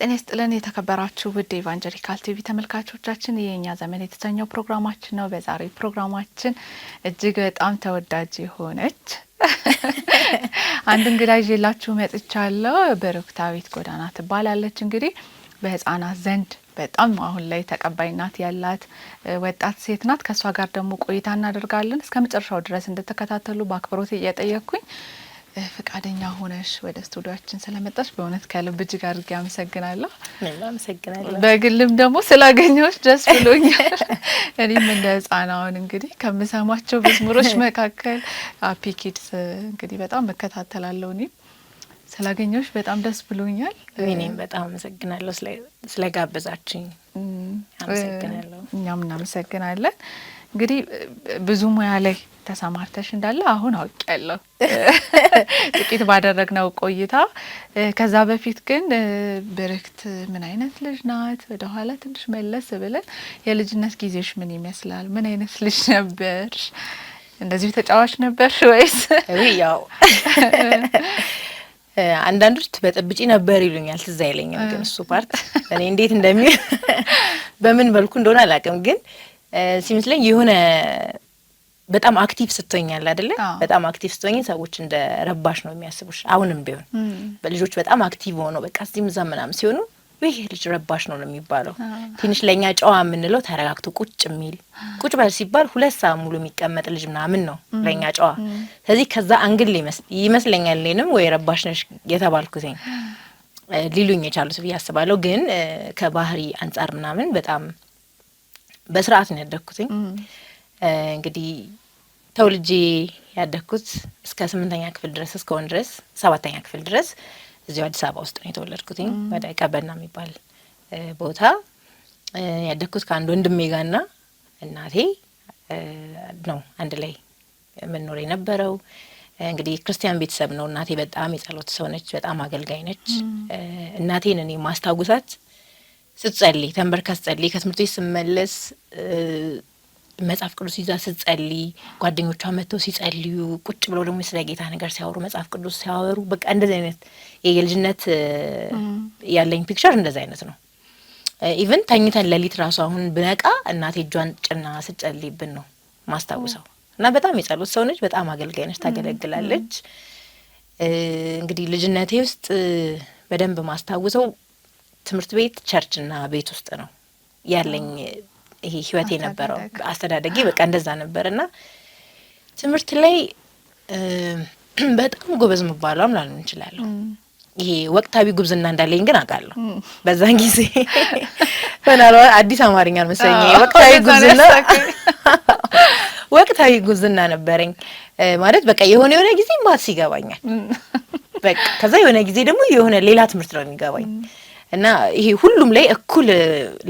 ጤና ይስጥልን የተከበራችሁ ውድ ኢቫንጀሊካል ቲቪ ተመልካቾቻችን የኛ ዘመን የተሰኘው ፕሮግራማችን ነው። በዛሬ ፕሮግራማችን እጅግ በጣም ተወዳጅ የሆነች አንድ እንግዳ ይዤላችሁ መጥቻለሁ። ብሩክታዊት ጎዳና ትባላለች። እንግዲህ በህፃናት ዘንድ በጣም አሁን ላይ ተቀባይነት ያላት ወጣት ሴት ናት። ከሷ ጋር ደግሞ ቆይታ እናደርጋለን። እስከመጨረሻው ድረስ እንድትከታተሉ በአክብሮት እየጠየቅኩኝ ፍቃደኛ ሆነሽ ወደ ስቱዲዮአችን ስለመጣሽ በእውነት ከልብ እጅግ አድርጌ አመሰግናለሁ። አመሰግናለሁ። በግልም ደግሞ ስላገኘሁሽ ደስ ብሎኛል። እኔም እንደ ህፃናውን እንግዲህ ከምሰማቸው መዝሙሮች መካከል ሃፒ ኪድስ እንግዲህ በጣም መከታተላለሁ። እኔም ስላገኘሁሽ በጣም ደስ ብሎኛል። እኔም በጣም አመሰግናለሁ ስለጋበዛችኝ። አመሰግናለሁ። እኛም እናመሰግናለን። እንግዲህ ብዙ ሙያ ላይ ተሰማርተሽ እንዳለ አሁን አውቄያለሁ ጥቂት ባደረግነው ቆይታ። ከዛ በፊት ግን ብሩክት ምን አይነት ልጅ ናት? ወደ ኋላ ትንሽ መለስ ብለን የልጅነት ጊዜሽ ምን ይመስላል? ምን አይነት ልጅ ነበርሽ? እንደዚህ ተጫዋች ነበርሽ ወይስ? ያው አንዳንዶች በጥብጪ ነበር ይሉኛል። ትዝ አይለኝም ግን እሱ ፓርት እኔ እንዴት በምን መልኩ እንደሆነ አላውቅም። ግን ሲመስለኝ የሆነ በጣም አክቲቭ ስትሆኛል አይደለ? በጣም አክቲቭ ስትሆኝ ሰዎች እንደ ረባሽ ነው የሚያስቡሽ። አሁንም ቢሆን በልጆች በጣም አክቲቭ ሆነው በቃ እዚህ ምዛም ምናምን ሲሆኑ ይሄ ልጅ ረባሽ ነው የሚባለው። ትንሽ ለኛ ጨዋ የምንለው ተረጋግቶ ቁጭ የሚል ቁጭ በል ሲባል 2 ሰዓት ሙሉ የሚቀመጥ ልጅ ምናምን ነው ለኛ ጨዋ። ስለዚህ ከዛ አንግል ይመስለኛል እኔንም ወይ ረባሽ ነሽ የተባልኩትኝ ሊሉኝ የቻሉት ብዬ አስባለሁ። ግን ከባህሪ አንጻር ምናምን በጣም በስርዓት ነው ያደግኩትኝ። እንግዲህ ተወልጄ ያደግኩት እስከ 8ኛ ክፍል ድረስ እስከሆነ ድረስ 7ኛ ክፍል ድረስ እዚሁ አዲስ አበባ ውስጥ ነው የተወለድኩትኝ። ወደ ቀበና የሚባል ቦታ ያደግኩት ከአንድ ወንድሜ ጋርና እናቴ ነው አንድ ላይ የምንኖር የነበረው። እንግዲህ ክርስቲያን ቤተሰብ ነው። እናቴ በጣም የጸሎት ሰው ነች፣ በጣም አገልጋይ ነች። እናቴን እኔ ማስታውሳት ስትጸልይ ተንበርካ ስትጸልይ፣ ከትምህርት ቤት ስመለስ መጽሐፍ ቅዱስ ይዛ ስትጸልይ፣ ጓደኞቿ መጥተው ሲጸልዩ ቁጭ ብለው ደግሞ ስለ ጌታ ነገር ሲያወሩ መጽሐፍ ቅዱስ ሲያወሩ በቃ እንደዚህ አይነት የልጅነት ያለኝ ፒክቸር እንደዚህ አይነት ነው። ኢቭን ተኝተን ሌሊት ራሱ አሁን ብነቃ እናቴ እጇን ጭና ስትጸልይብን ነው ማስታውሰው። እና በጣም የጸሎት ሰው ነች፣ በጣም አገልጋይ ነች፣ ታገለግላለች። እንግዲህ ልጅነቴ ውስጥ በደንብ ማስታውሰው ትምህርት ቤት፣ ቸርችና ቤት ውስጥ ነው ያለኝ ይሄ ህይወት የነበረው። አስተዳደጌ በቃ እንደዛ ነበርና ትምህርት ላይ በጣም ጎበዝ መባለው ምናምን እንችላለን። ይሄ ወቅታዊ ጉብዝና እንዳለኝ ግን አውቃለሁ። በዛን ጊዜ ምናልባት አዲስ አማርኛ መሰለኝ ወቅታዊ ጉብዝና ነበረኝ ማለት በቃ የሆነ ጊዜ ማትስ ይገባኛል። በቃ ከዛ የሆነ ጊዜ ደግሞ የሆነ ሌላ ትምህርት ነው የሚገባኝ። እና ይሄ ሁሉም ላይ እኩል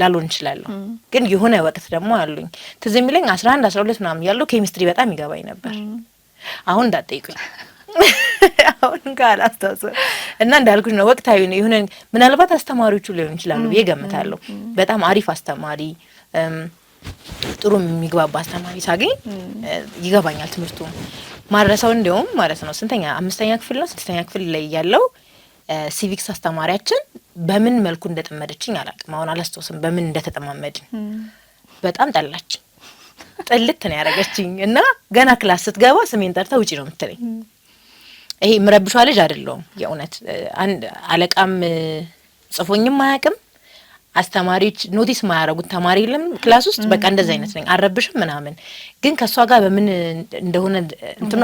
ላልሆን እንችላለሁ። ግን የሆነ ወቅት ደግሞ አሉኝ ትዝ የሚለኝ 11 12 ምናምን ያለው ኬሚስትሪ በጣም ይገባኝ ነበር። አሁን እንዳትጠይቁኝ አሁን ካላስታውሰው። እና እንዳልኩሽ ነው ወቅታዊ ነው። የሆነ ምናልባት አስተማሪዎቹ ሊሆን ይችላሉ ብዬ ገምታለሁ። በጣም አሪፍ አስተማሪ፣ ጥሩ የሚግባባ አስተማሪ ሳገኝ ይገባኛል ትምህርቱ። ማረሰው እንደውም ማለት ነው 5ኛ ክፍል ነው 6ኛ ክፍል ላይ ያለው ሲቪክስ አስተማሪያችን በምን መልኩ እንደተጠመደችኝ አላውቅም። አሁን አላስታውስም በምን እንደተጠማመድን። በጣም ጠላችኝ፣ ጥልት ነው ያደረገችኝ። እና ገና ክላስ ስትገባ ስሜን ጠርታ ውጪ ነው የምትለኝ። ይሄ ምረብሿ ልጅ አይደለሁም የእውነት። አንድ አለቃም ጽፎኝም አያውቅም፣ አስተማሪዎች ኖቲስ ማያረጉት ተማሪ የለም ክላስ ውስጥ። በቃ እንደዚህ አይነት ነኝ፣ አረብሽም ምናምን። ግን ከሷ ጋር በምን እንደሆነ እንትኑ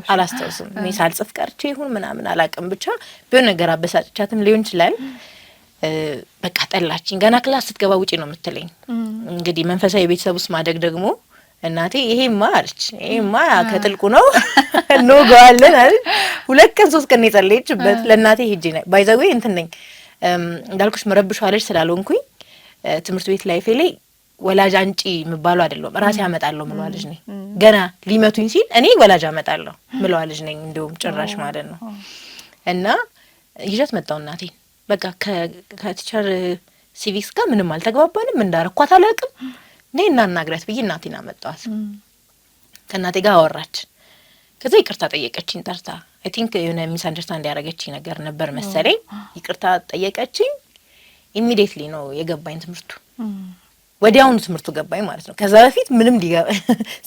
አላስታውስም። እኔ ሳልጽፍ ቀርቼ ይሁን ምናምን አላውቅም። ብቻ ቢሆን ነገር አበሳጭቻትም ሊሆን ይችላል። በቃ ጠላችኝ። ገና ክላስ ስትገባ ውጪ ነው የምትለኝ። እንግዲህ መንፈሳዊ ቤተሰብ ውስጥ ማደግ ደግሞ እናቴ ይሄማ አለች፣ ይሄማ ከጥልቁ ነው እንወጋዋለን አይደል። 2 ቀን 3 ቀን የጸለየችበት ለእናቴ ሄጄ ነው ባይዘዌ እንትን ነኝ እንዳልኩሽ መረብሿ ልጅ ስላልሆንኩኝ ትምህርት ቤት ላይፌ ላይ ወላጅ አንጪ ምባሉ አይደለም፣ ራሴ አመጣለሁ ምለው ልጅ ነኝ። ገና ሊመቱኝ ሲል እኔ ወላጅ አመጣለሁ ምለው ልጅ ነኝ እንደውም ጭራሽ ማለት ነው። እና ይዤት መጣሁ እናቴን። በቃ ከቲቸር ሲቪክስ ጋር ምንም አልተግባባንም፣ እንዳረኳት አላውቅም። ነይ እናናግራት ብዬ እናቴን አመጣኋት። ከእናቴ ጋር አወራች። ከዛ ይቅርታ ጠየቀችኝ ጠርታ። አይ ቲንክ የሆነ ሚስ አንደርስታንድ ያደረገችኝ ነገር ነበር መሰለኝ። ይቅርታ ጠየቀችኝ። ኢሚዲየትሊ ነው የገባኝ ትምህርቱ። ወዲያውኑ ትምህርቱ ገባኝ ማለት ነው። ከዛ በፊት ምንም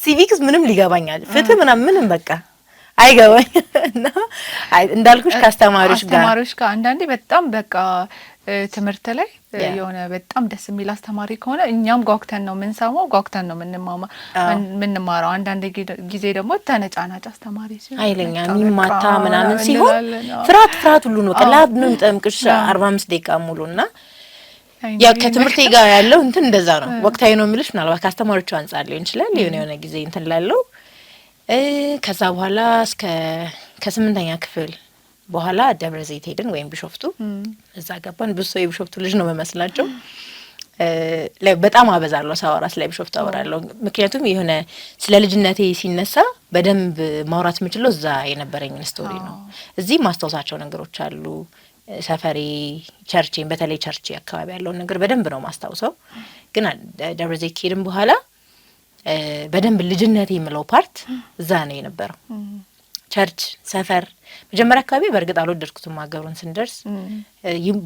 ሲቪክስ ምንም ሊገባኛል፣ ፍትህ ምንም በቃ አይገባኝ እና እንዳልኩሽ ከአስተማሪዎች ጋር አንዳንዴ በጣም በቃ ትምህርት ላይ የሆነ በጣም ደስ የሚል አስተማሪ ከሆነ እኛም ጓጉተን ነው የምንሰማው፣ ጓጉተን ነው የምንማረው። አንዳንድ ጊዜ ደግሞ ተነጫናጭ አስተማሪ ሲሆን ኃይለኛ የሚማታ ምናምን ሲሆን ፍርሃት ሁሉ ነው ቀላል ነው የሚጠምቅሽ 45 ደቂቃ ሙሉና ያው ከትምህርቴ ጋር ያለው እንትን እንደዛ ነው። ወቅታዊ ነው የሚልሽ ምናልባት ከአስተማሪዎቹ አንጻር ሊሆን ይችላል። የሆነ ጊዜ እንትን ላለው ከዛ በኋላ እስከ ከ8ኛ ክፍል በኋላ ደብረ ዘይት ሄድን ወይም ቢሾፍቱ። እዛ ገባን። ብዙ ሰው የቢሾፍቱ ልጅ ነው መመስላቸው። በጣም አበዛለሁ ሳወራ ስለ ቢሾፍቱ አወራለሁ። ምክንያቱም የሆነ ስለ ልጅነቴ ሲነሳ በደንብ ማውራት የምችለው እዛ የነበረኝን ስቶሪ ነው። እዚህ ማስታወሳቸው ነገሮች አሉ። ሰፈሬ፣ ቸርቼን፣ በተለይ ቸርቼ አካባቢ ያለውን ነገር በደንብ ነው ማስታውሰው። ግን ደብረ ዘይት ከሄድን በኋላ በደንብ ልጅነቴ የምለው ፓርት እዛ ነው የነበረው። ቸርች፣ ሰፈር መጀመሪያ አካባቢ በእርግጥ አልወደድኩትም። ሀገሩን ስንደርስ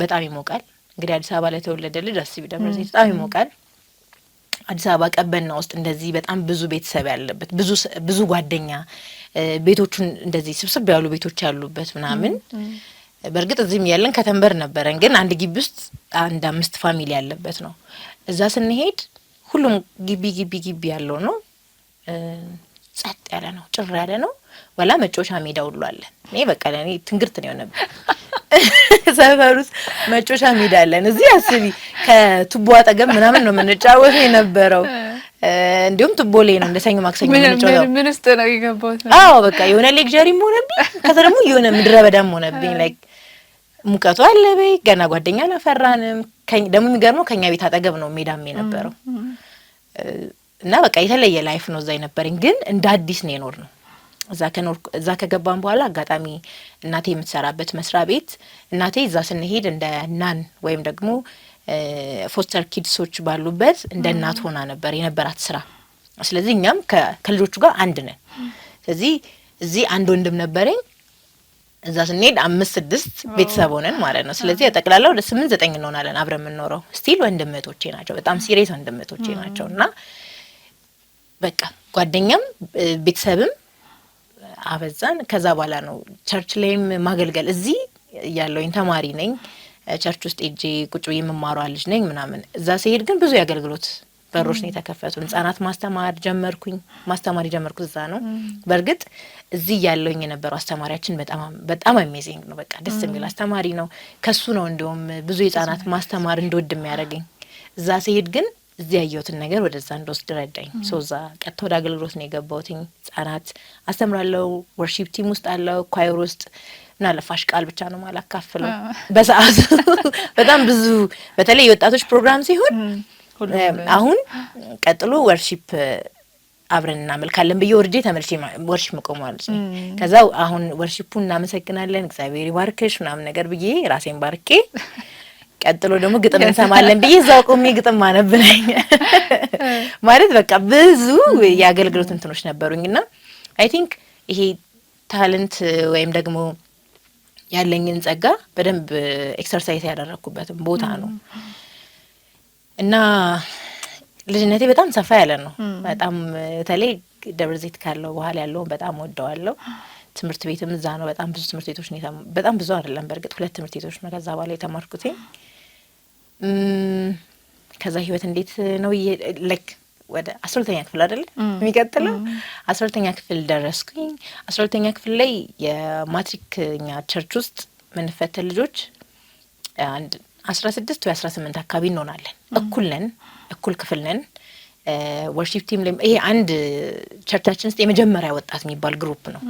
በጣም ይሞቃል። እንግዲህ አዲስ አበባ ላይ ተወለደ ልጅ አስቢ፣ ደብረ ዘይት በጣም ይሞቃል። አዲስ አበባ ቀበና ውስጥ እንደዚህ በጣም ብዙ ቤተሰብ ያለበት ብዙ ጓደኛ፣ ቤቶቹን እንደዚህ ስብስብ ያሉ ቤቶች ያሉበት ምናምን። በእርግጥ እዚህም ያለን ከተንበር ነበረን፣ ግን አንድ ግቢ ውስጥ 5 ፋሚሊ ያለበት ነው። እዛ ስንሄድ ሁሉም ግቢ ያለው ነው። ጸጥ ያለ ነው፣ ጭር ያለ ነው። ወላ መጮሻ ሜዳ ሁሉ አለ። እኔ በቃ ለኔ ትንግርት ነው የሆነብኝ። ሰፈር ውስጥ መጮሻ ሜዳ አለን። እዚህ አስቢ፣ ከቱቦ አጠገብ ምናምን ነው የምንጫወተው የነበረው። እንዲሁም ቱቦ ላይ ነው እንደ ሰኞ ማክሰኞ የምንጫወተው። ምን ውስጥ ነው የገባሁት? አዎ በቃ የሆነ ሌክቸሪም ሆነብኝ፣ ከዛ ደግሞ የሆነ ምድረ በዳም ሆነብኝ። ላይክ ሙቀቱ አለ በይ፣ ገና ጓደኛ አላፈራንም። ደግሞ የሚገርመው ከኛ ቤት አጠገብ ነው ሜዳም የነበረው እና በቃ የተለየ ላይፍ ነው እዛ የነበረኝ። ግን እንደ አዲስ ነው የኖር ነው። እዛ ከገባን በኋላ አጋጣሚ እናቴ የምትሰራበት መስሪያ ቤት እናቴ እዛ ስንሄድ እንደ ናን ወይም ደግሞ ፎስተር ኪድሶች ባሉበት እንደ እናት ሆና ነበር የነበራት ስራ። ስለዚህ እኛም ከልጆቹ ጋር አንድ ነን። ስለዚህ እዚህ አንድ ወንድም ነበረኝ። እዛ ስንሄድ 5-6 ቤተሰብ ሆነን ማለት ነው። ስለዚህ ጠቅላላ ወደ 8-9 እንሆናለን አብረን የምንኖረው። ስቲል ወንድምቶቼ ናቸው፣ በጣም ሲሪየስ ወንድምቶቼ ናቸው። እና በቃ ጓደኛም ቤተሰብም አበዛን። ከዛ በኋላ ነው ቸርች ላይም ማገልገል። እዚህ ያለውኝ ተማሪ ነኝ፣ ቸርች ውስጥ ሄጄ ቁጭ ብዬ የምማረው ልጅ ነኝ ምናምን። እዛ ሲሄድ ግን ብዙ የአገልግሎት በሮች ነው የተከፈቱ። ህጻናት ማስተማር የጀመርኩት እዛ ነው። በእርግጥ እዚህ ያለውኝ የነበረው አስተማሪያችን በጣም አሜዚንግ ነው። በቃ ደስ የሚል አስተማሪ ነው። ከሱ ነው እንደውም ብዙ የህጻናት ማስተማር እንድወድ የሚያደርገኝ። እዛ ሲሄድ ግን እዚህ ያየሁትን ነገር ወደዛ እንደወስድ ረዳኝ። እዛ ቀጥታ ወደ አገልግሎት ነው የገባሁትኝ። ህጻናት አስተምራለሁ። ወርሺፕ ቲም ውስጥ አለው፣ ኳየር ውስጥ እና ለፋሽ ቃል ብቻ ነው ማላካፍለው በሰዓቱ። በጣም ብዙ በተለይ የወጣቶች ፕሮግራም ሲሆን አሁን ቀጥሎ ወርሺፕ አብረን እናመልካለን ብዬ ወርጄ ተመልሼ ወርሺፕ መቆማለች። ከዛ አሁን ወርሺፑን እናመሰግናለን፣ እግዚአብሔር ይባርክሽ ምናምን ነገር ብዬ ራሴን ባርኬ ቀጥሎ ደግሞ ግጥም እንሰማለን ብዬ እዛው ቆሜ ግጥም ማነብለኝ ማለት በቃ ብዙ የአገልግሎት እንትኖች ነበሩኝና አይ ቲንክ ይሄ ታለንት ወይም ደግሞ ያለኝን ጸጋ በደንብ ኤክሰርሳይዝ ያደረኩበት ቦታ ነው። እና ልጅነቴ በጣም ሰፋ ያለ ነው። በጣም በተለይ ደብረ ዘይት ካለው በኋላ ያለውን በጣም ወደዋለሁ። ትምህርት ቤትም እዛ ነው። በጣም ብዙ ትምህርት ቤቶች ነው በጣም ብዙ አይደለም በእርግጥ 2 ትምህርት ቤቶች ነው ከዛ በኋላ የተማርኩት። ከዛ ህይወት እንዴት ነው ላይክ ወደ 12ኛ ክፍል አይደል የሚቀጥለው 12ኛ ክፍል ደረስኩኝ። 12ኛ ክፍል ላይ የማትሪክኛ ቸርች ውስጥ ምንፈተን ልጆች አንድ 16 ወይ 18 አካባቢ እንሆናለን። እኩል ክፍል ነን። ወርሺፕ ቲም ላይ ይሄ አንድ ቸርቻችን ውስጥ የመጀመሪያ ወጣት የሚባል ግሩፕ ነው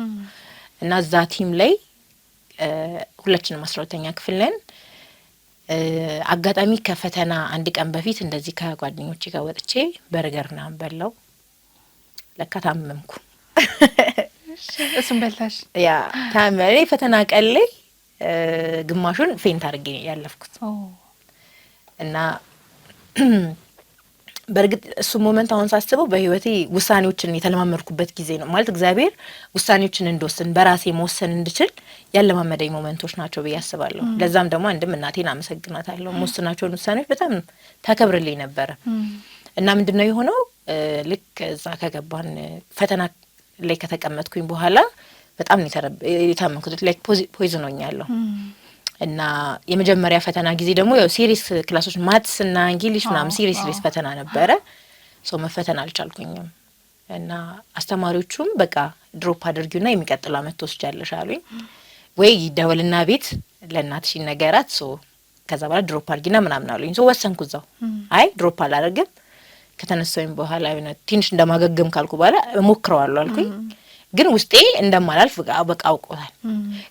እና እዛ ቲም ላይ ሁላችንም 12ኛ ክፍል ነን። አጋጣሚ ከፈተና አንድ ቀን በፊት እንደዚህ ከጓደኞቼ ጋር ወጥቼ በርገርና በላው። ለካ ታመምኩ። እሱም በላሽ? ያ ታመሜ ፈተና ቀን ላይ ግማሹን ፌንት አድርጌ ያለፍኩት እና በርግጥ እሱ ሞመንት አሁን ሳስበው በህይወቴ ውሳኔዎችን የተለማመድኩበት ጊዜ ነው ማለት እግዚአብሔር ውሳኔዎችን እንድወስን በራሴ መወሰን እንድችል ያለማመደኝ ሞመንቶች ናቸው ብዬ አስባለሁ። ለዛም ደግሞ አንድም እናቴን አመሰግናታለሁ። መወስናቸውን ውሳኔዎች በጣም ታከብርልኝ ነበረ እና ምንድነው የሆነው ልክ እዛ ከገባን ፈተና ላይ ከተቀመጥኩኝ በኋላ በጣም የታመንኩት ላይክ ፖይዝን ሆኛለሁ እና የመጀመሪያ ፈተና ጊዜ ደግሞ ያው ሲሪየስ ክላሶች ማትስ እና እንግሊሽ ምናምን ሲሪየስ ፈተና ነበረ። ሶ መፈተን አልቻልኩኝም እና አስተማሪዎቹም በቃ ድሮፕ አድርጊውና የሚቀጥለው አመት ትወስጃለሽ አሉኝ። ወይ ይደወልና ቤት ለእናትሽ ይነገራት ሶ ከዛ በኋላ ድሮፕ አድርጊና ምናምን አሉኝ። ሶ ወሰንኩ እዛው አይ ድሮፕ አላደርግም ከተነሳሁኝ በኋላ ትንሽ እንደማገገም ካልኩ በኋላ እሞክረዋለሁ አልኩኝ። ግን ውስጤ እንደማላልፍ በቃ አውቆታል።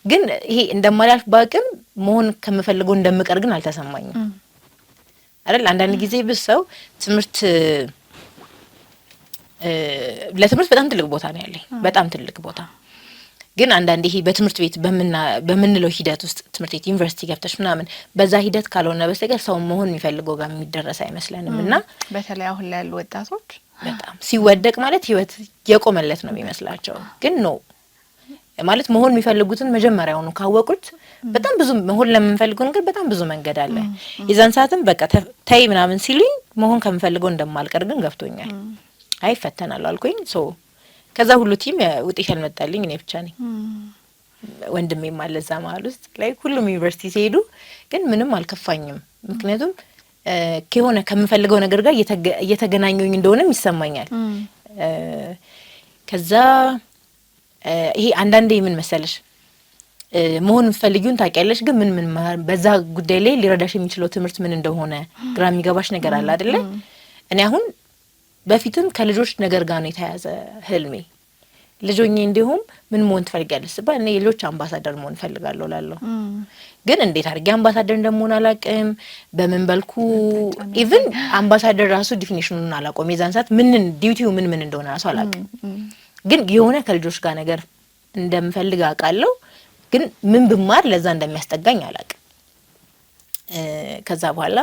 ግን ይሄ እንደማላልፍ ባቅም መሆን ከምፈልገው እንደምቀር ግን አልተሰማኝም አይደል። አንዳንድ ጊዜ ብሰው ትምህርት ለትምህርት በጣም ትልቅ ቦታ ነው ያለኝ በጣም ትልቅ ቦታ። ግን አንዳንዴ ይሄ በትምህርት ቤት በምንለው ሂደት ውስጥ ትምህርት ቤት ዩኒቨርሲቲ ገብተሽ ምናምን በዛ ሂደት ካልሆነ በስተቀር ሰው መሆን የሚፈልገው ጋር የሚደረስ አይመስለንም። እና በተለይ አሁን ላይ ያሉ ወጣቶች በጣም ሲወደቅ ማለት ህይወት የቆመለት ነው የሚመስላቸው። ግን ነው ማለት መሆን የሚፈልጉትን መጀመሪያውኑ ካወቁት በጣም ብዙ መሆን ለምንፈልገው ነገር በጣም ብዙ መንገድ አለ። የዛን ሰዓትም በቃ ታይ ምናምን ሲሉኝ መሆን ከምፈልገው እንደማልቀር ግን ገብቶኛል። አይ ፈተናለሁ አልኩኝ። ሶ ከዛ ሁሉ ቲም ውጤት ያልመጣልኝ እኔ ብቻ ነኝ። ወንድሜም አለ እዛ መሀል ውስጥ ላይ ሁሉም ዩኒቨርሲቲ ሲሄዱ ግን ምንም አልከፋኝም። ምክንያቱም ከሆነ ከምፈልገው ነገር ጋር እየተገናኘኝ እንደሆነም ይሰማኛል። ከዛ ይሄ አንዳንዴ ምን መሰለሽ መሆን ፈልጊውን ታውቂያለሽ ግን ምን በዛ ጉዳይ ላይ ሊረዳሽ የሚችለው ትምህርት ምን እንደሆነ ግራ የሚገባሽ ነገር አለ አይደለ? እኔ አሁን በፊትም ከልጆች ነገር ጋር ነው የተያዘ ህልሜ። ልጆኜ እንዲሁም ምን መሆን ትፈልጊያለሽ ሲባል እኔ የልጆች አምባሳደር መሆን ፈልጋለሁ እላለሁ። ግን እንዴት አድርጌ አምባሳደር እንደምሆን አላውቅም። በምን በልኩ ኢቭን አምባሳደር ራሱ ዲፊኒሽኑን አላውቀውም። የዛን ሰዓት ዲዩቲው ምን እንደሆነ ራሱ አላውቅም። ግን የሆነ ከልጆች ጋር ነገር እንደምፈልግ አውቃለሁ። ግን ምን ብማር ለዛ እንደሚያስጠጋኝ አላውቅም። ከዛ በኋላ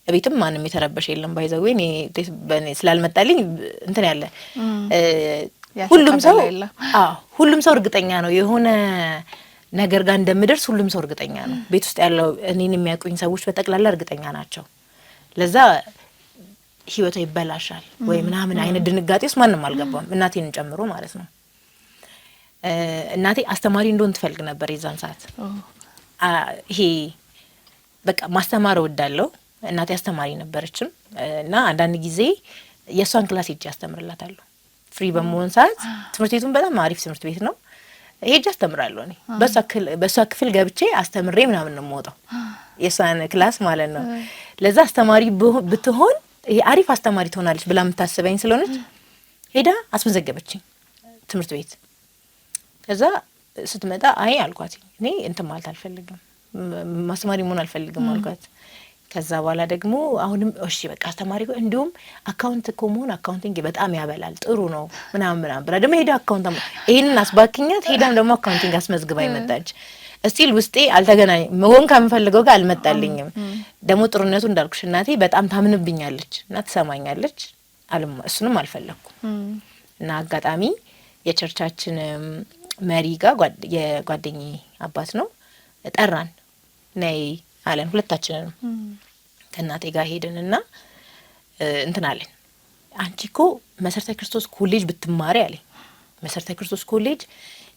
ቤትም ማንም የተረበሽ የለም። ባይዘው እኔ ስላልመጣልኝ እንትን ያለ ሁሉም ሰው እርግጠኛ ነው የሆነ ነገር ጋር እንደምደርስ ሁሉም ሰው እርግጠኛ ነው። ቤት ውስጥ ያለው እኔን የሚያውቁኝ ሰዎች በጠቅላላ እርግጠኛ ናቸው። ለዛ ህይወቷ ይበላሻል ወይ ምናምን አይነት ድንጋጤ ውስጥ ማንም አልገባም፣ እናቴን ጨምሮ ማለት ነው። እናቴ አስተማሪ እንደሆን ትፈልግ ነበር የዛን ሰዓት። ይሄ በቃ ማስተማር እወዳለሁ። እናቴ አስተማሪ ነበረችም እና አንዳንድ ጊዜ የእሷን ክላስ ሄጄ አስተምርላታለሁ። ፍሪ በመሆን ሰዓት ትምህርት ቤቱን በጣም አሪፍ ትምህርት ቤት ነው። ሄጄ አስተምራለሁ። እኔ በሷ ክፍል ገብቼ አስተምሬ ምናምን ነው የምወጣው የሷን ክላስ ማለት ነው። ለዛ አስተማሪ ብትሆን ይሄ አሪፍ አስተማሪ ትሆናለች ብላ የምታስበኝ ስለሆነች ሄዳ አስመዘገበችኝ ትምህርት ቤት። ከዛ ስትመጣ አይ አልኳት እኔ እንትን ማለት አልፈልግም፣ ማስተማሪ መሆን አልፈልግም አልኳት። ከዛ በኋላ ደግሞ አሁንም እሺ በቃ አስተማሪ እንዲሁም አካውንት እኮ መሆን አካውንቲንግ በጣም ያበላል ጥሩ ነው ምናምን ብላ ደግሞ ሄዳ አካውንት ይሄንን አስባክኛት ሄዳም ደግሞ አካውንቲንግ አስመዝግባ ይመጣች። እስቲል ውስጤ አልተገናኝ መሆን ከምፈልገው ጋር አልመጣልኝም። ደግሞ ጥሩነቱ እንዳልኩሽ እናቴ በጣም ታምንብኛለች እና ትሰማኛለች። እሱንም አልፈለኩም እና አጋጣሚ የቸርቻችን መሪ ጋር የጓደኛዬ አባት ነው ጠራን ነይ አለን። ሁለታችንንም ከእናቴ ጋር ሄድንና እንትን አለን። አንቺ እኮ መሰረተ ክርስቶስ ኮሌጅ ብትማሪ አለኝ። መሰረተ ክርስቶስ ኮሌጅ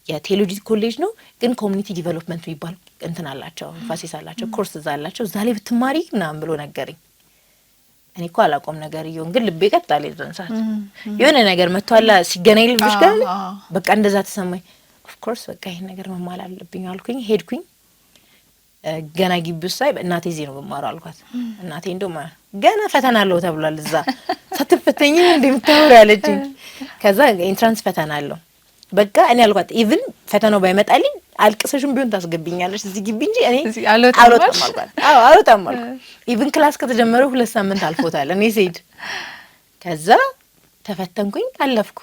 የቴዎሎጂ ኮሌጅ ነው ግን ኮሚኒቲ ዲቨሎፕመንት የሚባል እንትን አላቸው፣ ፋሲስ አላቸው፣ ኮርስ እዛ አላቸው። እዛ ላይ ብትማሪ ምናምን ብሎ ነገረኝ። እኔ እኮ አላቆም ነገር ይሁን ግን ልቤ ቀጣለ። ይዘን ሰዓት የሆነ ነገር መጥቷላ ሲገናኝ ልብሽ ጋር በቃ እንደዛ ተሰማኝ። ኦፍ ኮርስ በቃ ይሄን ነገር መማር አለብኝ አልኩኝ። ሄድኩኝ። ገና ግቢው ሳይ እናቴ እዚህ ነው መማር አልኳት። እናቴ እንደውም ገና ፈተና አለው ተብሏል እዛ ሳትፈተኝ እንደምታወራ ያለችኝ። ከዛ ኢንትራንስ ፈተና አለው በቃ እኔ አልኳት ኢቭን ፈተናው ባይመጣልኝ አልቅሰሽም ቢሆን ታስገብኛለሽ እዚህ ግቢ እንጂ እኔ አልወጣም አልኳት። አልወጣም አልኳት። ኢቭን ክላስ ከተጀመረ 2 ሳምንት አልፎታል እኔ ስሄድ። ከዛ ተፈተንኩኝ አለፍኩ።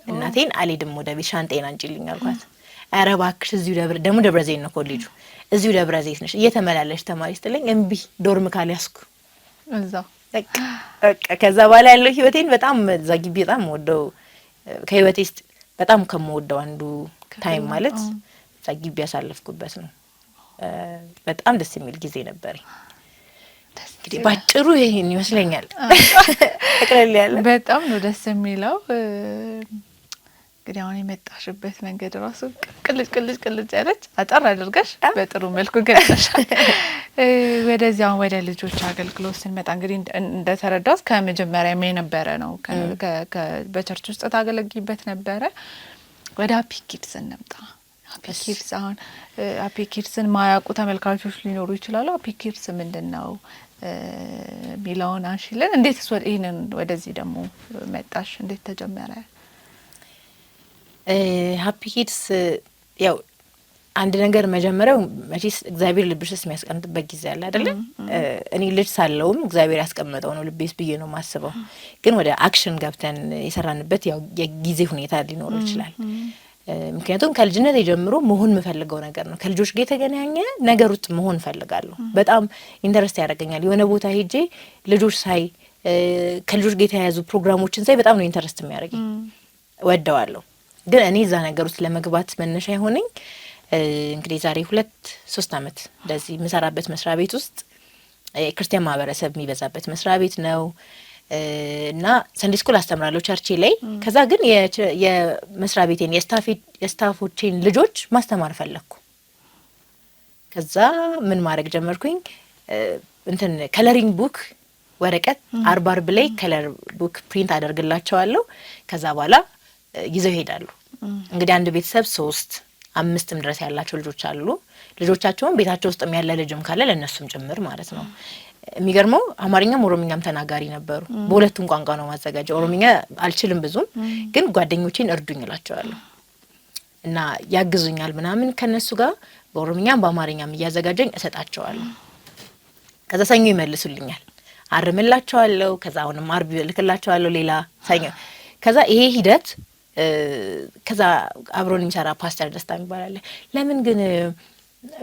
እናቴን አልሄድም ወደ ቤት ሻንጤን አንጪልኝ አልኳት። ኧረ እባክሽ እዚሁ ደብረ ዘይት ነው ኮሌጁ እዚሁ ደብረ ዘይት ነሽ እየተመላለሽ ተማሪ ስትለኝ እምቢ ዶርም ካልያዝኩ በቃ ከዛ በኋላ ያለው ህይወቴን በጣም እዛ ግቢ በጣም ወደው ከህይወቴ ውስጥ በጣም ከምወደው አንዱ ታይም ማለት እዛ ግቢ ያሳለፍኩበት ነው። በጣም ደስ የሚል ጊዜ ነበር። እንግዲህ ባጭሩ ይሄን ይመስለኛል። ተቀለል ያለ በጣም ነው ደስ የሚለው። እንግዲህ አሁን የመጣሽበት መንገድ ራሱ ቅልጭ ያለች አጠር አድርገሽ በጥሩ መልኩ ገልጸሻል። ወደዚያው ወደ ልጆች አገልግሎት ስንመጣ እንግዲህ እንደተረዳሁት ከመጀመሪያም የነበረ ነው። በቸርች ውስጥ ታገለግይበት ነበረ። ወደ ሃፒ ኪድስ እንምጣ። ሃፒ ኪድስ አሁን ሃፒ ኪድስን ማያውቁ ተመልካቾች ሊኖሩ ይችላሉ። ሃፒ ኪድስ ምንድን ነው ሚለውን አንሺልን። እንዴትስ ይሄንን ወደዚህ ደግሞ መጣሽ? እንዴት ተጀመረ? ሃፒ ኪድስ ያው አንድ ነገር መጀመሪያው መቼስ እግዚአብሔር ልብሽ ውስጥ የሚያስቀምጥበት ጊዜ አለ አይደለ? እኔ ልጅ ሳለውም እግዚአብሔር ያስቀመጠው ነው ልቤስ ብዬ ነው ማስበው። ግን ወደ አክሽን ገብተን የሰራንበት ያው የጊዜ ሁኔታ ሊኖር ይችላል። ምክንያቱም ከልጅነት ጀምሮ መሆን የምፈልገው ነገር ነው። ከልጆች ጋር የተገናኘ ነገር ውስጥ መሆን ፈልጋለሁ። በጣም ኢንተረስት ያደርገኛል። የሆነ ቦታ ሄጄ ልጆች ሳይ ከልጆች ጋር የተያያዙ ፕሮግራሞችን ሳይ በጣም ነው ኢንተረስት የሚያደርገኝ፣ ወደዋለሁ። ግን እኔ እዛ ነገር ውስጥ ለመግባት መነሻ የሆነኝ እንግዲህ ዛሬ 2-3 አመት እንደዚህ የምሰራበት መስሪያ ቤት ውስጥ የክርስቲያን ማህበረሰብ የሚበዛበት መስሪያ ቤት ነው እና ሰንዴ ስኩል አስተምራለሁ ቸርቼ ላይ። ከዛ ግን የመስሪያ ቤቴን የስታፎቼን ልጆች ማስተማር ፈለግኩ። ከዛ ምን ማድረግ ጀመርኩኝ? እንትን ከለሪንግ ቡክ ወረቀት አርብ ላይ ከለር ቡክ ፕሪንት አደርግላቸዋለሁ። ከዛ በኋላ ይዘው ይሄዳሉ። እንግዲህ አንድ ቤተሰብ 3-5 ድረስ ያላቸው ልጆች አሉ። ልጆቻቸውን ቤታቸው ውስጥ ያለ ልጅም ካለ ለእነሱም ጭምር ማለት ነው። የሚገርመው አማርኛም ኦሮምኛም ተናጋሪ ነበሩ። በሁለቱም ቋንቋ ነው ማዘጋጀው። ኦሮምኛ አልችልም ብዙም፣ ግን ጓደኞቼን እርዱኝ እላቸዋለሁ እና ያግዙኛል ምናምን። ከነሱ ጋር በኦሮምኛም በአማርኛም እያዘጋጀኝ እሰጣቸዋለሁ። ከዛ ሰኞ ይመልሱልኛል፣ አርምላቸዋለሁ። ከዛ አሁንም አርብ ልክላቸዋለሁ ሌላ ሰኞ። ከዛ ይሄ ሂደት ከዛ አብሮን የሚሰራ ፓስተር ደስታ የሚባል ለምን ግን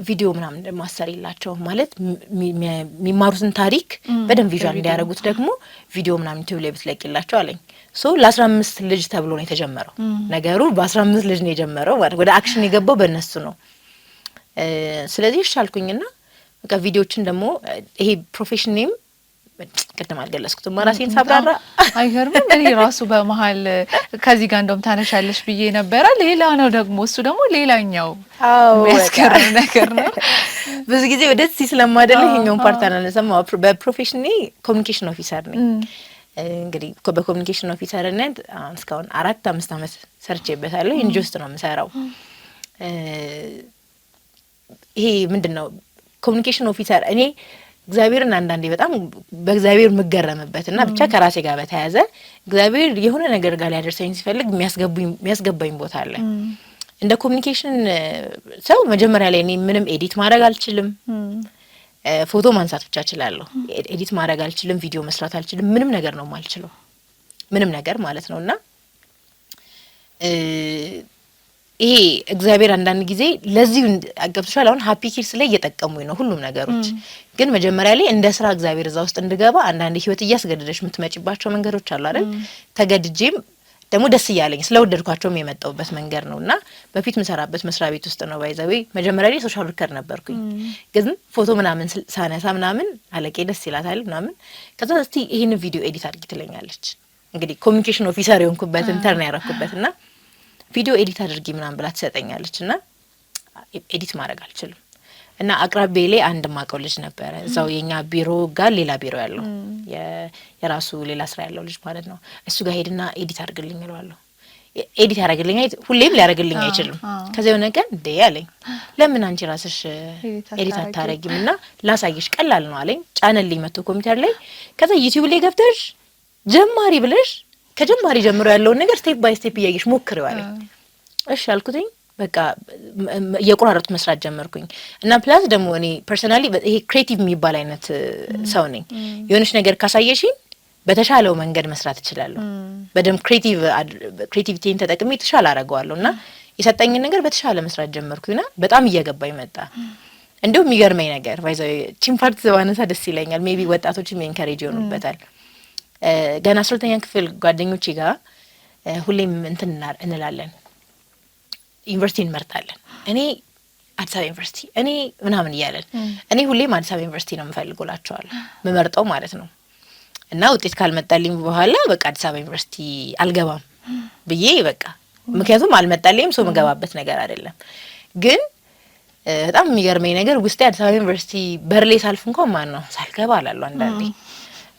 ቪዲዮ ምናምን እንደማሰሪላቸው ማለት የሚማሩትን ታሪክ በደንብ ቪዥዋል እንዲያደርጉት ደግሞ ቪዲዮ ምናምን ዩቲዩብ ላይ ብትለቂላቸው አለኝ። ለ15 ልጅ ተብሎ ነው የተጀመረው ነገሩ። በ15 ልጅ ነው የጀመረው። ወደ አክሽን የገባው በእነሱ ነው። ስለዚህ እሺ አልኩኝና በቃ ቪዲዮችን ደግሞ ይሄ ፕሮፌሽንም ቅድም አልገለጽኩትም ራሴን ሳብራራ አይገርምም? እኔ ራሱ በመሀል ከዚህ ጋር እንደውም ታነሻለሽ ብዬ ነበረ። ሌላ ነው ደግሞ እሱ ደግሞ ሌላኛው የሚያስገርም ነገር ነው። ብዙ ጊዜ ወደዚህ ስለማደለ ይሄኛውን ፓርት አናነሳም። በፕሮፌሽኔ ኮሚኒኬሽን ኦፊሰር ነኝ። እንግዲህ በኮሚኒኬሽን ኦፊሰርነት እስካሁን 4-5 አመት ሰርቼበታለሁ። ኢንጂ ውስጥ ነው የምሰራው። ይሄ ምንድነው ኮሚኒኬሽን ኦፊሰር? እኔ እግዚአብሔርን አንዳንዴ በጣም በእግዚአብሔር የምገረምበትና ብቻ ከራሴ ጋር በተያያዘ እግዚአብሔር የሆነ ነገር ጋር ሊያደርሰኝ ሲፈልግ የሚያስገባኝ ቦታ አለ። እንደ ኮሚኒኬሽን ሰው መጀመሪያ ላይ እኔ ምንም ኤዲት ማድረግ አልችልም። ፎቶ ማንሳት ብቻ እችላለሁ። ኤዲት ማድረግ አልችልም። ቪዲዮ መስራት አልችልም። ምንም ነገር ነው የማልችለው፣ ምንም ነገር ማለት ነውና ይሄ እግዚአብሔር አንዳንድ ጊዜ ለዚህ አገብቶሻል። አሁን ሃፒ ኪድስ ላይ እየጠቀሙኝ ነው ሁሉም ነገሮች። ግን መጀመሪያ ላይ እንደ ስራ እግዚአብሔር እዛ ውስጥ እንድገባ አንዳንድ ህይወት እያስገደደሽ የምትመጪባቸው መንገዶች አሉ አይደል? ተገድጄም ደግሞ ደስ እያለኝ ስለወደድኳቸውም የመጣውበት መንገድ ነውና በፊት ምሰራበት መስሪያ ቤት ውስጥ ነው ባይዘዌ። መጀመሪያ ላይ ሶሻል ወርከር ነበርኩኝ። ግን ፎቶ ምናምን ሳነሳ ምናምን አለቄ ደስ ይላታል ምናምን። ከዛ እስቲ ይሄን ቪዲዮ ኤዲት አድርጊ ትለኛለች። እንግዲህ ኮሚኒኬሽን ኦፊሰር የሆንኩበት ኢንተርን ያረኩበትና ቪዲዮ ኤዲት አድርጊ ምናምን ብላ ትሰጠኛለች እና ኤዲት ማድረግ አልችልም። እና አቅራቤ ላይ አንድ ማቀው ልጅ ነበረ እዛው የኛ ቢሮ ጋር ሌላ ቢሮ ያለው የራሱ ሌላ ስራ ያለው ልጅ ማለት ነው። እሱ ጋር ሄድና ኤዲት አድርግልኝ እለዋለሁ። ኤዲት ያደርግልኛል፣ ሁሌም ሊያደርግልኝ አይችልም። ከዚያው ነገር እንዴ አለኝ፣ ለምን አንቺ ራስሽ ኤዲት አታረጊም እና ላሳይሽ ቀላል ነው አለኝ። ጫነልኝ መጥቶ ኮምፒውተር ላይ። ከዛ ዩቲዩብ ላይ ገብተሽ ጀማሪ ብለሽ ከጀማሪ ጀምሮ ያለውን ነገር ስቴፕ ባይ ስቴፕ እያየሽ ሞክሪው አለኝ። እሺ አልኩትኝ። በቃ እየቆራረጥኩ መስራት ጀመርኩኝ። እና ፕላስ ደግሞ እኔ ፐርሰናሊ ይሄ ክሬቲቭ የሚባል አይነት ሰው ነኝ። የሆነች ነገር ካሳየሽኝ በተሻለው መንገድ መስራት እችላለሁ። በደንብ ክሬቲቪቲን ተጠቅሜ ተሻለ አደርገዋለሁ እና የሰጠኝን ነገር በተሻለ መስራት ጀመርኩኝና በጣም እየገባኝ መጣ። እንደው የሚገርመኝ ነገር ባይዘው ቲም ፓርት ዘዋነሳ ደስ ይለኛል። ሜቢ ወጣቶችም ኢንካሬጅ ይሆኑበታል። ገና 12ኛ ክፍል ጓደኞቼ ጋር ሁሌም እንትን እንላለን፣ ዩኒቨርሲቲ እንመርጣለን። እኔ አዲስ አበባ ዩኒቨርሲቲ እኔ ምናምን እያለን እኔ ሁሌም አዲስ አበባ ዩኒቨርሲቲ ነው የምፈልጉላቸዋለሁ የምመርጠው ማለት ነው። እና ውጤት ካልመጣልኝ በኋላ በቃ አዲስ አበባ ዩኒቨርሲቲ አልገባም ብዬ በቃ ምክንያቱም አልመጣልኝም ሰው መገባበት ነገር አይደለም። ግን በጣም የሚገርመኝ ነገር ውስጤ አዲስ አበባ ዩኒቨርሲቲ በርሌ ሳልፍ እንኳን ማን ነው ሳልገባ አላለሁ አንዳንዴ።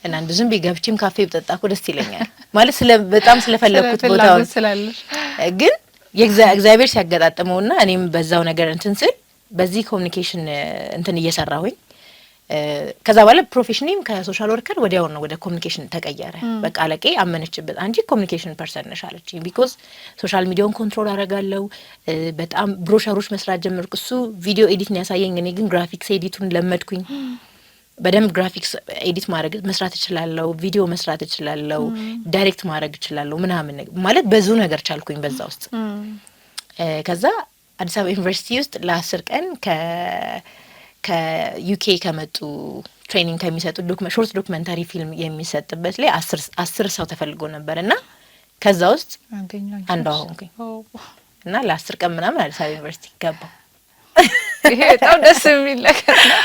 እና አንዱ ዝም ቢገብችም ካፌ ብጠጣኩ ደስ ይለኛል ማለት በጣም ስለፈለኩት ቦታው ግን የእግዚአብሔር ሲያገጣጥመውና እኔም በዛው ነገር እንትን ስል በዚህ ኮሚኒኬሽን እንትን እየሰራሁኝ ከዛ በኋላ ፕሮፌሽኔም ከሶሻል ወርከር ወዲያው ነው ወደ ኮሚኒኬሽን ተቀየረ። በቃ አለቄ አመነችበት አንቺ ኮሚኒኬሽን ፐርሰን ነሽ አለችኝ። ቢኮዝ ሶሻል ሚዲያውን ኮንትሮል አደርጋለሁ። በጣም ብሮሸሮች መስራት ጀመርኩ። እሱ ቪዲዮ ኤዲት ነው ያሳየኝ፣ እኔ ግን ግራፊክስ ኤዲቱን ለመድኩኝ። በደንብ ግራፊክስ ኤዲት ማድረግ መስራት እችላለሁ፣ ቪዲዮ መስራት እችላለሁ፣ ዳይሬክት ማድረግ እችላለሁ ምናምን ማለት ብዙ ነገር ቻልኩኝ በዛ ውስጥ። ከዛ አዲስ አበባ ዩኒቨርሲቲ ውስጥ ለ10 ቀን ከዩኬ ከመጡ ትሬኒንግ ከሚሰጡ ሾርት ዶክመንታሪ ፊልም የሚሰጥበት ላይ 10 ሰው ተፈልጎ ነበርና ከዛ ውስጥ አንዷ ሆንኩኝ እና ለ10 ቀን ምናምን አዲስ አበባ ዩኒቨርሲቲ ገባሁ። ይሄ በጣም ደስ የሚል ነገር ነው።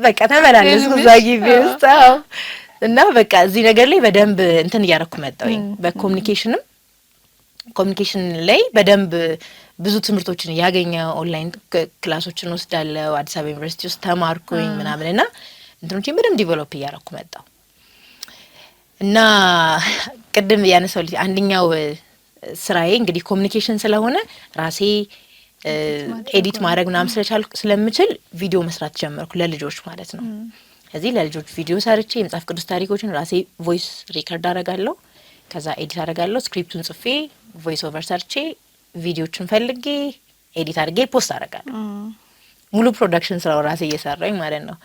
በቃ ተመላለስኩ እዛ ግቢ ውስጥ እና በቃ እዚህ ነገር ላይ በደንብ እንትን እያደረኩ መጣሁኝ። በኮሚኒኬሽንም ኮሚኒኬሽን ላይ በደንብ ብዙ ትምህርቶችን ያገኘው ኦንላይን ክላሶችን ወስዳለሁ። አዲስ አበባ ዩኒቨርሲቲ ውስጥ ተማርኩኝ ምናምንና እንትኖችን በደንብ ዲቨሎፕ እያደረኩ መጣሁ እና ቅድም ያነሳው አንደኛው ስራዬ እንግዲህ ኮሚኒኬሽን ስለሆነ ራሴ ኤዲት ማድረግ ምናምን ስለቻልኩ ስለምችል ቪዲዮ መስራት ጀመርኩ ለልጆች ማለት ነው። እዚህ ለልጆች ቪዲዮ ሰርቼ የመጽሐፍ ቅዱስ ታሪኮችን ራሴ ቮይስ ሪከርድ አደርጋለሁ። ከዛ ኤዲት አደርጋለሁ። ስክሪፕቱን ጽፌ ቮይስ ኦቨር ሰርቼ ቪዲዮችን ፈልጌ ኤዲት አድርጌ ፖስት አደርጋለሁ። ሙሉ ፕሮዳክሽን ስራው ራሴ እየሰራኝ ማለት ነው።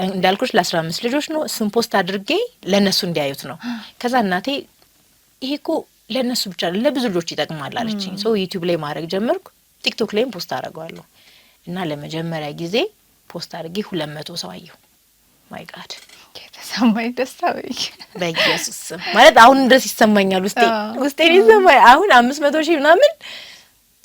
እንዳልኩሽ ለ15 ልጆች ነው። እሱን ፖስት አድርጌ ለነሱ እንዲያዩት ነው። ከዛ እናቴ ይሄ እኮ ለነሱ ብቻ ለብዙ ልጆች ይጠቅማል አለችኝ። ሶ ዩቲዩብ ላይ ማድረግ ጀመርኩ። ቲክቶክ ላይም ፖስት አደርጋለሁ እና ለመጀመሪያ ጊዜ ፖስት አድርጌ 200 ሰው አየሁ። ማይ ጋድ የተሰማኝ ደስታ በኢየሱስ ማለት አሁን ድረስ ይሰማኛል። ውስጤ ይሰማኝ። አሁን 500 ሺህ ምናምን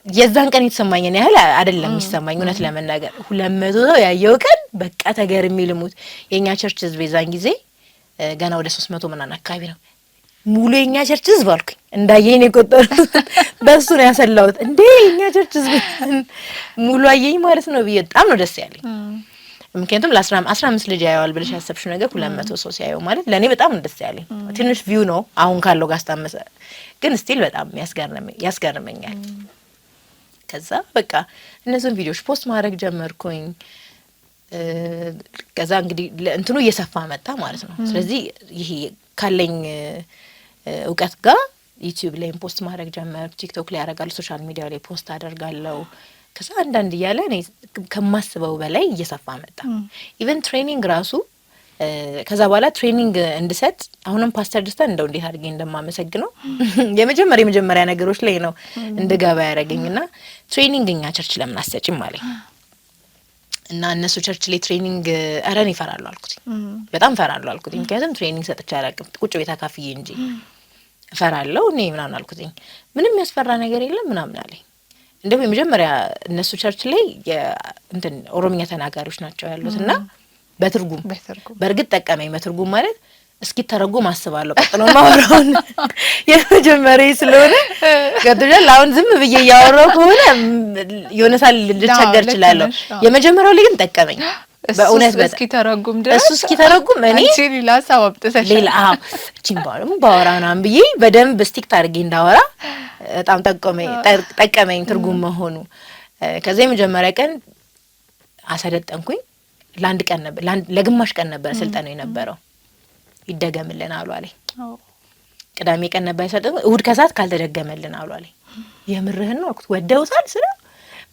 የዛን ቀን የተሰማኝን ያህል አይደለም የሚሰማኝ እውነት ለመናገር 200 ሰው ያየው ቀን በቃ ተገርሜ ልሙት። የኛ ቸርች ህዝብ የዛን ጊዜ ገና ወደ 300 ምናምን አካባቢ ነው። ሙሉ የኛ ቸርች ህዝብ አልኩኝ እንዳየኝ የቆጠሩት በሱ ነው ያሰላሁት። እንዴ የኛ ቸርች ህዝብ ሙሉ አየኝ ማለት ነው ብዬ በጣም ነው ደስ ያለኝ። ምክንያቱም ለ15 ልጅ ያየዋል ብለሽ ያሰብሽው ነገር 200 ሰው ሲያየው ማለት ለኔ በጣም ነው ደስ ያለኝ። ትንሽ ቪው ነው አሁን ካለው ጋር አስተመሰ ግን ስቲል በጣም ያስገርመኛል። ከዛ በቃ እነዚህን ቪዲዮዎች ፖስት ማድረግ ጀመርኩኝ። ከዛ እንግዲህ እንትኑ እየሰፋ መጣ ማለት ነው። ስለዚህ ይሄ ካለኝ እውቀት ጋር ዩቲዩብ ላይ ፖስት ማድረግ ጀመርኩ። ቲክቶክ ላይ አደርጋለሁ፣ ሶሻል ሚዲያ ላይ ፖስት አደርጋለሁ። ከዛ አንዳንድ እያለ እኔ ከማስበው በላይ እየሰፋ መጣ። ኢቨን ትሬኒንግ ራሱ ከዛ በኋላ ትሬኒንግ እንድሰጥ አሁንም ፓስተር ደስታን እንደው እንዴት አድርጌ እንደማመሰግነው የመጀመሪያ ነገሮች ላይ ነው እንድገባ ያደረገኝና ትሬኒንግ እኛ ቸርች ለምን አሰጪም አለኝ። እና እነሱ ቸርች ላይ ትሬኒንግ አረን ይፈራሉ አልኩት። በጣም ፈራሉ አልኩት። ምክንያቱም ትሬኒንግ ሰጥቼ አላውቅም ቁጭ ቤት አካፍዬ እንጂ ፈራለሁ እኔ ምናምን አልኩት። ምንም ያስፈራ ነገር የለም ምናምን አለኝ። እንደውም የመጀመሪያ እነሱ ቸርች ላይ እንትን ኦሮምኛ ተናጋሪዎች ናቸው ያሉትና በትርጉም በእርግጥ ጠቀመኝ። በትርጉም ማለት እስኪ ተረጉም አስባለሁ ቀጥሎ ማወራውን የመጀመሪያ ስለሆነ ገጥቷል። አሁን ዝም ብዬ ያወራው ከሆነ የሆነ ሳል ልቸገር እችላለሁ። የመጀመሪያው ላይ ግን ጠቀመኝ በእውነት እስኪ ተረጉም ድረስ እሱ እስኪ ተረጉም እኔ ሌላ ሳወብጥተሽ ሌላ ቺምባሉም ባወራናም ብዬ በደንብ ስቲክ ታርጌ እንዳወራ በጣም ጠቀመኝ ትርጉም መሆኑ። ከዛ የመጀመሪያ ቀን አሰለጠንኩኝ። ለአንድ ቀን ነበር ለግማሽ ቀን ነበር ስልጠናው የነበረው። ይደገምልን አሉ አለኝ። ቅዳሜ ቀን ነበር ያሰጠው። እሁድ ከሰዓት ካልተደገመልን አሉ አለኝ። የምርህን ነው አልኩት። ወደውታል ስለ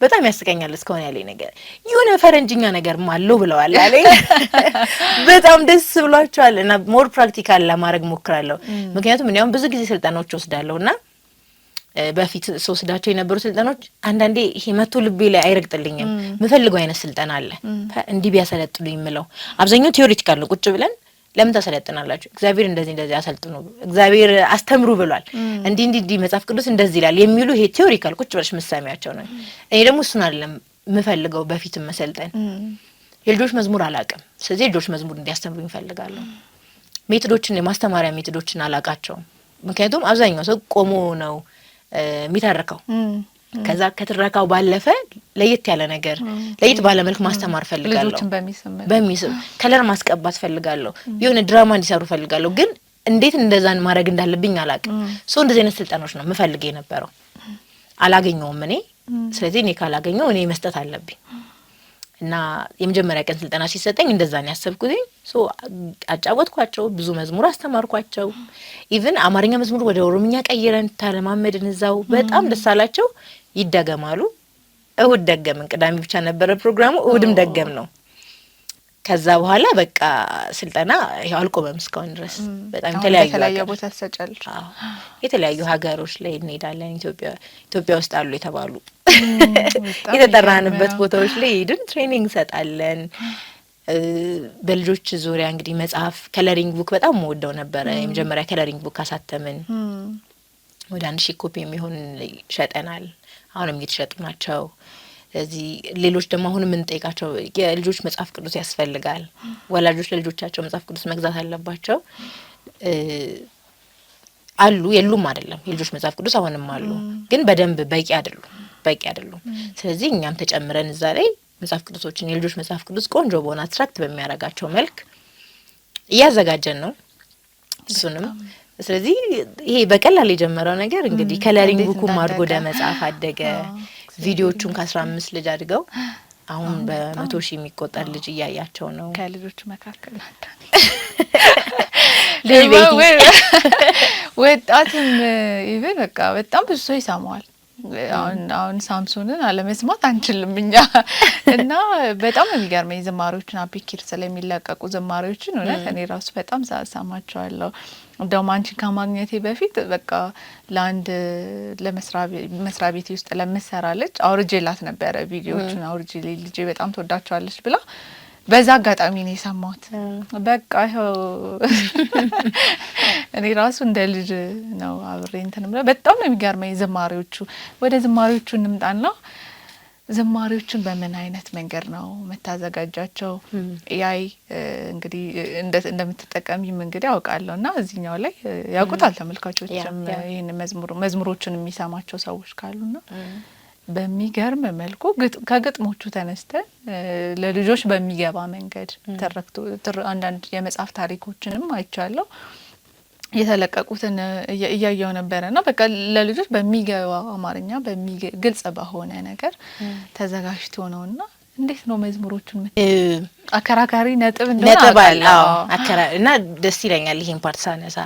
በጣም ያስቀኛል እስካሁን ያለኝ ነገር የሆነ ፈረንጅኛ ነገር ማለው ብለዋል አለኝ። በጣም ደስ ብሏቸዋል እና ሞር ፕራክቲካል ለማድረግ ሞክራለሁ። ምክንያቱም እኔ አሁን ብዙ ጊዜ ስልጠናዎች ወስዳለሁና በፊት ስወስዳቸው የነበሩ ስልጠኖች አንዳንዴ ይሄ መቶ ልቤ ላይ አይረግጥልኝም። ምፈልገው አይነት ስልጠና አለ እንዲህ ቢያሰለጥሉኝ የምለው። አብዛኛው ቲዮሪቲካል ነው። ቁጭ ብለን ለምን ታሰለጥናላችሁ? እግዚአብሔር እንደዚህ እንደዚህ አሰልጥኑ፣ እግዚአብሔር አስተምሩ ብሏል፣ እንዲህ እንዲህ መጽሐፍ ቅዱስ እንደዚህ ይላል የሚሉ ይሄ ቲዮሪካል ቁጭ ብለሽ መሳሚያቸው ነው። እኔ ደግሞ እሱን አይደለም ምፈልገው። በፊትም መሰልጠን የልጆች መዝሙር አላውቅም። ስለዚህ የልጆች መዝሙር እንዲያስተምሩኝ እፈልጋለሁ። ሜቶዶችን የማስተማሪያ ሜቶዶችን አላውቃቸውም። ምክንያቱም አብዛኛው ሰው ቆሞ ነው የሚተርከው። ከዛ ከትረካው ባለፈ ለየት ያለ ነገር ለየት ባለ መልኩ ማስተማር ፈልጋለሁ። ልጆችን በሚስብ ከለር ማስቀባት ፈልጋለሁ። የሆነ ድራማ እንዲሰሩ ፈልጋለሁ። ግን እንዴት እንደዛን ማድረግ እንዳለብኝ አላውቅም። ሶ እንደዚህ አይነት ስልጠናዎች ነው ምፈልግ የነበረው። አላገኘውም እኔ። ስለዚህ እኔ ካላገኘው እኔ መስጠት አለብኝ። እና የመጀመሪያ ቀን ስልጠና ሲሰጠኝ እንደዛ ነው ያሰብኩት። ሶ አጫወትኳቸው፣ ብዙ መዝሙር አስተማርኳቸው። ኢቭን አማርኛ መዝሙር ወደ ኦሮምኛ ቀይረን ተለማመድን እዛው። በጣም ደስ አላቸው። ይደገማሉ። እሁድ ደገምን። ቅዳሜ ብቻ ነበረ ፕሮግራሙ፣ እሁድም ደገም ነው። ከዛ በኋላ በቃ ስልጠና ይሄው አልቆመም እስካሁን ድረስ። በጣም የተለያየ ቦታ ተሰጨልሽ? የተለያዩ ሀገሮች ላይ እንሄዳለን። ኢትዮጵያ ውስጥ አሉ የተባሉ የተጠራንበት ቦታዎች ላይ ሄድን፣ ትሬኒንግ እንሰጣለን። በልጆች ዙሪያ እንግዲህ መጽሐፍ ከለሪንግ ቡክ በጣም ወደው ነበረ። የመጀመሪያ ከለሪንግ ቡክ አሳተምን። ወደ 1000 ኮፒ የሚሆን ሸጠናል። አሁንም እየተሸጡ ናቸው። ስለዚህ ሌሎች ደግሞ አሁን የምንጠይቃቸው የልጆች መጽሐፍ ቅዱስ ያስፈልጋል። ወላጆች ለልጆቻቸው መጽሐፍ ቅዱስ መግዛት አለባቸው። አሉ የሉም አይደለም፣ የልጆች መጽሐፍ ቅዱስ አሁንም አሉ፣ ግን በደንብ በቂ አይደሉም። ስለዚህ እኛም ተጨምረን እዛ ላይ መጽሐፍ ቅዱሶችን የልጆች መጽሐፍ ቅዱስ ቆንጆ በሆነ አትራክት በሚያረጋቸው መልክ እያዘጋጀን ነው እሱንም። ስለዚህ ይሄ በቀላል የጀመረው ነገር እንግዲህ ከለሪንግ ቡኩም አድጎ ወደ መጽሐፍ አደገ። ቪዲዮቹን ከ15 ልጅ አድገው አሁን በ100 ሺህ የሚቆጠር ልጅ እያያቸው ነው። ከልጆቹ መካከል ወጣትም ኢቭን በቃ በጣም ብዙ ሰው ይሰማዋል። አሁን ሳምሶንን አለመስማት አንችልም እኛ። እና በጣም የሚገርመኝ ዝማሬዎችን አፒኪር ስለሚለቀቁ ዝማሬዎችን እውነት እኔ ራሱ በጣም ሰማቸዋለሁ። እንደውም አንቺን ከማግኘቴ በፊት በቃ ለአንድ ለመስሪያ ቤቴ ውስጥ ለምሰራለች አውርጄላት ነበረ ቪዲዮዎችን አውርጄ ልጄ በጣም ትወዳቸዋለች ብላ በዛ አጋጣሚ ነው የሰማሁት። በቃ ይኸው እኔ ራሱ እንደ ልጅ ነው አብሬ እንትን ብለ በጣም ነው የሚገርመኝ ዝማሬዎቹ። ወደ ዝማሬዎቹ እንምጣና ዝማሬዎቹን በምን አይነት መንገድ ነው መታዘጋጃቸው? ያይ እንግዲህ እንደምትጠቀሚም እንግዲህ አውቃለሁና እዚህኛው ላይ ያውቁታል ተመልካቾችም ይሄን መዝሙሮችን የሚሰማቸው ሰዎች ካሉና በሚገርም መልኩ ከግጥሞቹ ተነስተን ለልጆች በሚገባ መንገድ ተረክቶ አንዳንድ የመጽሐፍ ታሪኮችንም አይቻለሁ የተለቀቁትን እያየው ነበርና በቃ ለልጆች በሚገባ አማርኛ ግልጽ በሆነ ነገር ተዘጋጅቶ ነውና እንዴት ነው መዝሙሮቹን አከራካሪ ነጥብ እንደሆነ እና ደስ ይለኛል ይሄን ፓርት ሳነሳ